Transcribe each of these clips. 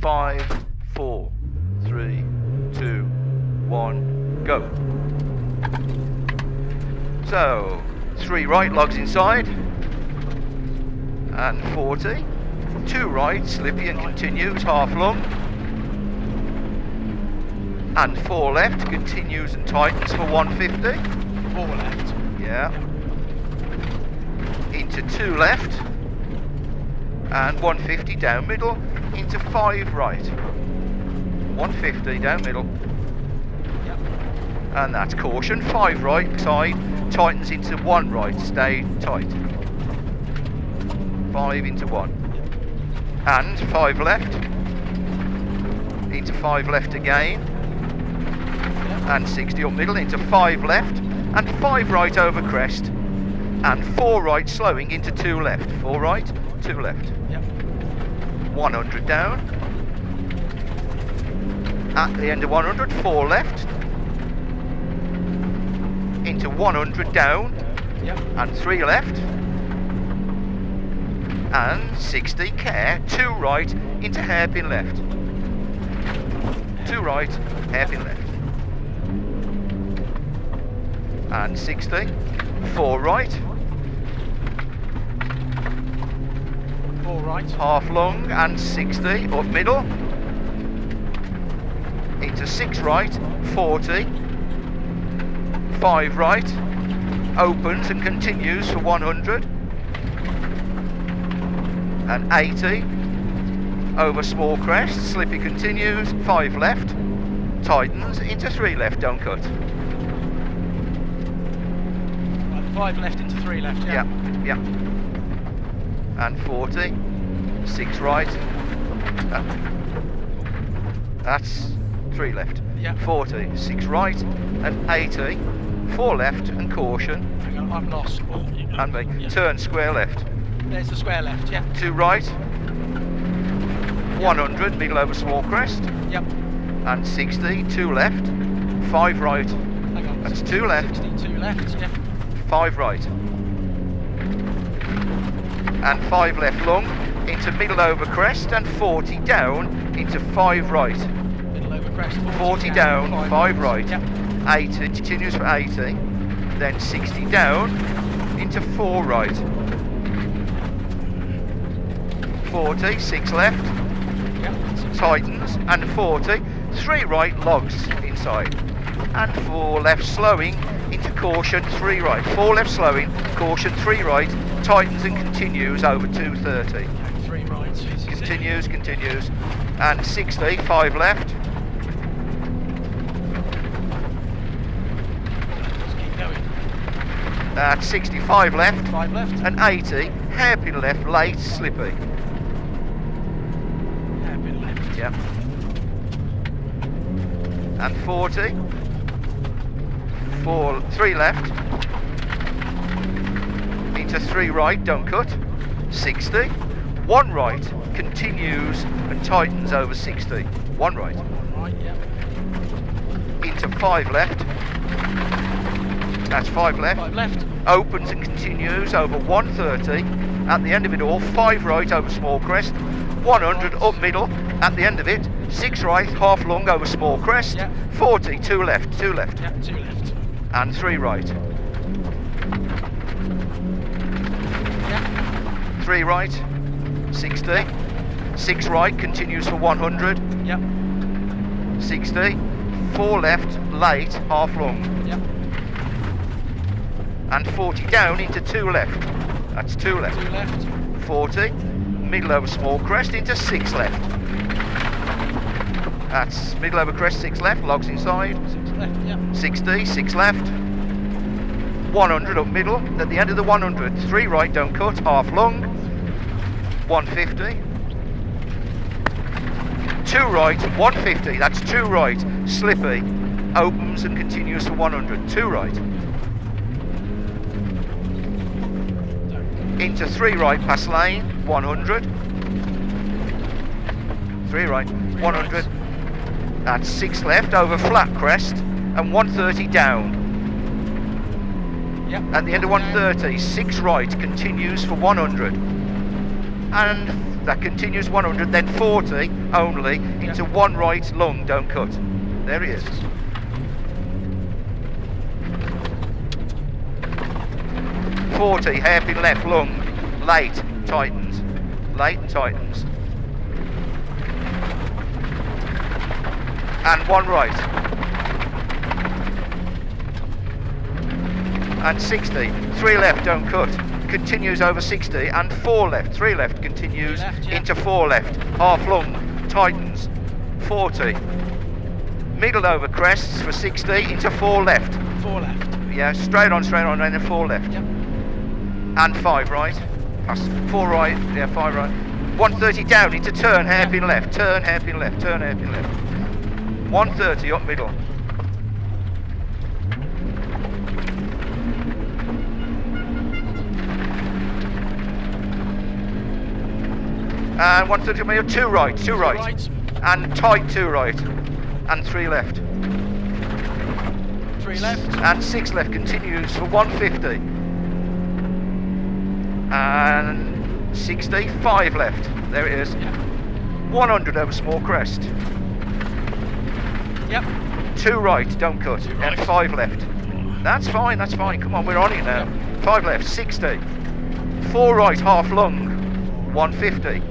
5, 4, 3, 2, 1, go. So, 3 right, logs inside, and 40. 2 right, slippy and continues, half long. And 4 left, continues and tightens for 150. 4 left. Yeah. Into 2 left. And 150 down middle, into 5 right. 150 down middle. Yep. And that's caution. 5 right side, tightens into 1 right, stay tight. 5 into 1. And 5 left. Into 5 left again. And 60 up middle, into 5 left. And 5 right over crest. And 4 right slowing into 2 left. 4 right, 2 left. Yep. 100 down. At the end of 100, 4 left. Into 100 down. Yep. And 3 left. And 60, care, 2 right into hairpin left. 2 right, hairpin left. And 60, 4 right. 4 right. Half long and 60, up middle. Into 6 right, 40. 5 right, opens and continues for 100. And 80, over small crest, slippy continues, 5 left, tightens, into 3 left, don't cut. Right, 5 left into 3 left, yeah? Yeah. And 40, 6 right, that's 3 left. Yeah. 40, 6 right, and 80, 4 left, and caution. Hang on, I'm lost. Oh, And me, yeah. turn square left. There's the square left, yeah? 2 right, 100, middle over small crest, Yep. and 60, 2 left, 5 right, Hang on. that's 2 left, 62 left, yeah? 5 right, and 5 left long, into middle over crest, and 40 down, into 5 right, Middle over crest. 40 down, 5 right, Yep. 80, continues for 80, then 60 down, into 4 right, 40, 6 left, Yep. tightens, and 40, 3 right, logs inside, and 4 left slowing, into caution, 3 right, 4 left slowing, caution, 3 right, tightens and continues over 230, 3 right. continues, and 60, 5 left, Just keep going. at 65 left, 5 left. and 80, hairpin left, late, slippy. Hairpin left. Yeah. And 40, 3 left, into 3 right, don't cut, 60, 1 right, continues and tightens over 60, 1 right, 1 right, yeah. into 5 left, that's 5 left, 5 left. opens and continues over 130, at the end of it all, 5 right over small crest, 100 up middle, at the end of it, 6 right, half long over small crest, Yeah. 40, 2 left, 2 left, Yeah, 2 left. and 3 right, Yeah. 3 right, 60, 6 right, continues for 100, Yep. 60, 4 left, late, half long, Yep. and 40 down into 2 left, that's 2 left, 2 left. 40, middle over small crest into 6 left, that's middle over crest, 6 left, logs inside, 6 left, yep. 60, 6 left, 100 up middle, at the end of the 100, 3 right, don't cut, half long, 150, 2 right, 150, that's 2 right, slippy, opens and continues for 100, 2 right, into 3 right, pass lane, 100, 3 right, 100, that's 6 left, over flat crest, and 130 down. Yep. At the end of 130, 6 right, continues for 100. and that continues 100, then 40 only into one right long, don't cut. There he is. .40, hairpin left long, late, tightens, late and tightens. And one right. And 60, 3 left, don't cut. Continues over 60 and 4 left, 3 left, continues into 4 left, half long, tightens, 40. Middle over crests for 60 into 4 left. 4 left. Yeah, straight on, and then 4 left. Yep. And 5 right. Plus 4 right, yeah, 5 right. 130 down into turn, hairpin left, turn, hairpin left, turn, hairpin left. 130 up middle. And 130 up middle, 2 right, 2 right. And tight 2 right. And 3 left. 3 left. And 6 left, continues for 150. And 60, 5 left. There it is. Yep. 100 over small crest. Yep. 2 right, don't cut. Two right. And 5 left. That's fine, that's fine. Come on, we're on it now. 5 left, 60. 4 right, half long. 150.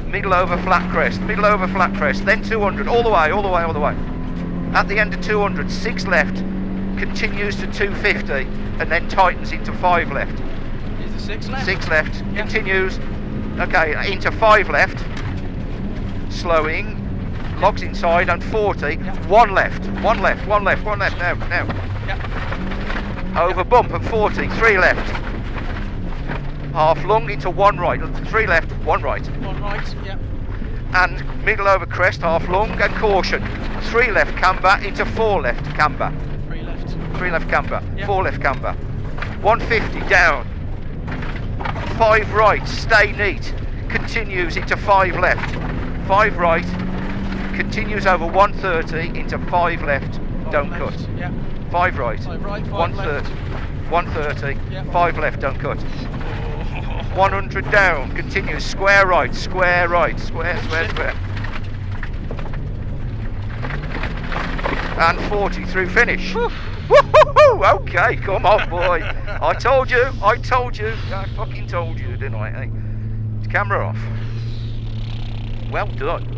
Middle over flat crest, middle over flat crest. Then 200, all the way, all the way, all the way. At the end of 200, 6 left. Continues to 250. And then tightens into 5 left. 6 left. 6 left, Yep. continues, okay, into 5 left, slowing, logs inside and 40, Yep. 1 left, 1 left, 1 left, 1 left, now, Yep. over bump and 40, 3 left, half long into 1 right, 3 left, 1 right, 1 right. Yep. and middle over crest, half long and caution, 3 left camber into 4 left camber, 3 left. 3 left camber, Yep. 4 left camber, 150 down, 5 right, stay neat, continues into 5 left, 5 right, continues over 130 into 5 left, 5 don't left. cut, Yep. 5 right, 5 right. 5 130, left. 130, Yep. 5 left, don't cut, 100 down, continues, square right, square right, square, and 40 through finish. Woohoo! Okay, come on, boy. I told you, I fucking told you, didn't I? Hey, camera off. Well done.